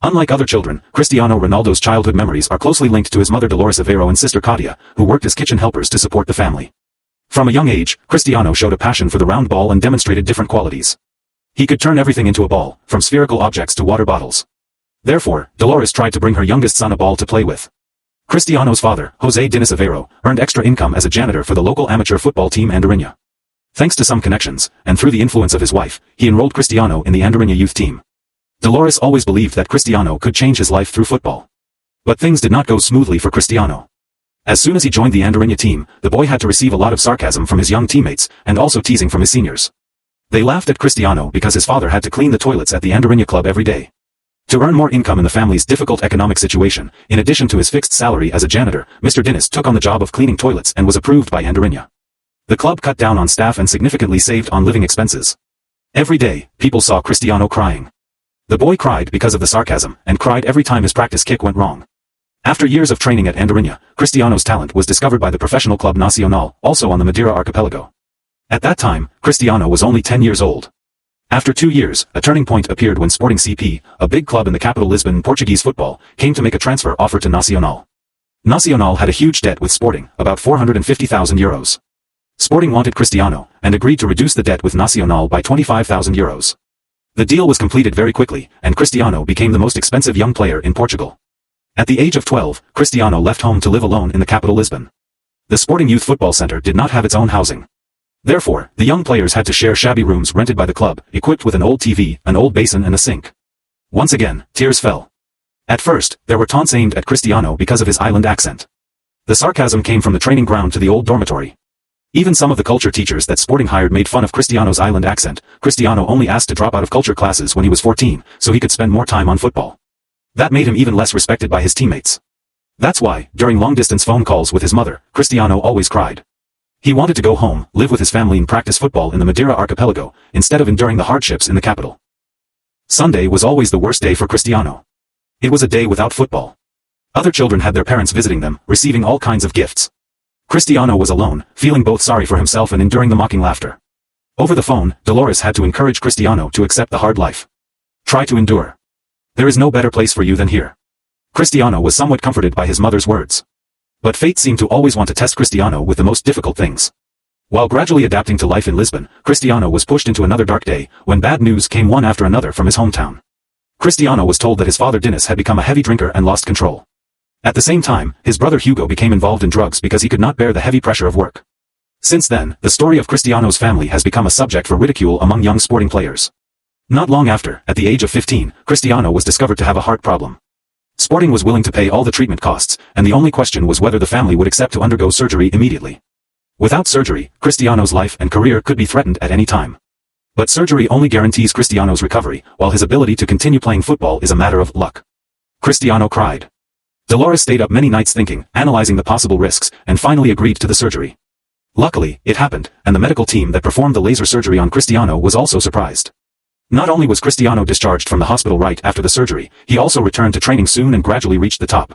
Unlike other children, Cristiano Ronaldo's childhood memories are closely linked to his mother Dolores Aveiro and sister Katia, who worked as kitchen helpers to support the family. From a young age, Cristiano showed a passion for the round ball and demonstrated different qualities. He could turn everything into a ball, from spherical objects to water bottles. Therefore, Dolores tried to bring her youngest son a ball to play with. Cristiano's father, José Diniz Aveiro, earned extra income as a janitor for the local amateur football team Andorinha. Thanks to some connections, and through the influence of his wife, he enrolled Cristiano in the Andorinha youth team. Dolores always believed that Cristiano could change his life through football. But things did not go smoothly for Cristiano. As soon as he joined the Andorinha team, the boy had to receive a lot of sarcasm from his young teammates, and also teasing from his seniors. They laughed at Cristiano because his father had to clean the toilets at the Andorinha club every day. To earn more income in the family's difficult economic situation, in addition to his fixed salary as a janitor, Mr. Diniz took on the job of cleaning toilets and was approved by Andorinha. The club cut down on staff and significantly saved on living expenses. Every day, people saw Cristiano crying. The boy cried because of the sarcasm, and cried every time his practice kick went wrong. After years of training at Andorinha, Cristiano's talent was discovered by the professional club Nacional, also on the Madeira archipelago. At that time, Cristiano was only 10 years old. After 2 years, a turning point appeared when Sporting CP, a big club in the capital Lisbon in Portuguese football, came to make a transfer offer to Nacional. Nacional had a huge debt with Sporting, about 450,000 euros. Sporting wanted Cristiano, and agreed to reduce the debt with Nacional by 25,000 euros. The deal was completed very quickly, and Cristiano became the most expensive young player in Portugal. At the age of 12, Cristiano left home to live alone in the capital Lisbon. The Sporting Youth Football Center did not have its own housing. Therefore, the young players had to share shabby rooms rented by the club, equipped with an old TV, an old basin and a sink. Once again, tears fell. At first, there were taunts aimed at Cristiano because of his island accent. The sarcasm came from the training ground to the old dormitory. Even some of the culture teachers that Sporting hired made fun of Cristiano's island accent. Cristiano only asked to drop out of culture classes when he was 14, so he could spend more time on football. That made him even less respected by his teammates. That's why, during long-distance phone calls with his mother, Cristiano always cried. He wanted to go home, live with his family and practice football in the Madeira archipelago, instead of enduring the hardships in the capital. Sunday was always the worst day for Cristiano. It was a day without football. Other children had their parents visiting them, receiving all kinds of gifts. Cristiano was alone, feeling both sorry for himself and enduring the mocking laughter. Over the phone, Dolores had to encourage Cristiano to accept the hard life. Try to endure. There is no better place for you than here. Cristiano was somewhat comforted by his mother's words. But fate seemed to always want to test Cristiano with the most difficult things. While gradually adapting to life in Lisbon, Cristiano was pushed into another dark day, when bad news came one after another from his hometown. Cristiano was told that his father Diniz had become a heavy drinker and lost control. At the same time, his brother Hugo became involved in drugs because he could not bear the heavy pressure of work. Since then, the story of Cristiano's family has become a subject for ridicule among young Sporting players. Not long after, at the age of 15, Cristiano was discovered to have a heart problem. Sporting was willing to pay all the treatment costs, and the only question was whether the family would accept to undergo surgery immediately. Without surgery, Cristiano's life and career could be threatened at any time. But surgery only guarantees Cristiano's recovery, while his ability to continue playing football is a matter of luck. Cristiano cried. Dolores stayed up many nights thinking, analyzing the possible risks, and finally agreed to the surgery. Luckily, it happened, and the medical team that performed the laser surgery on Cristiano was also surprised. Not only was Cristiano discharged from the hospital right after the surgery, he also returned to training soon and gradually reached the top.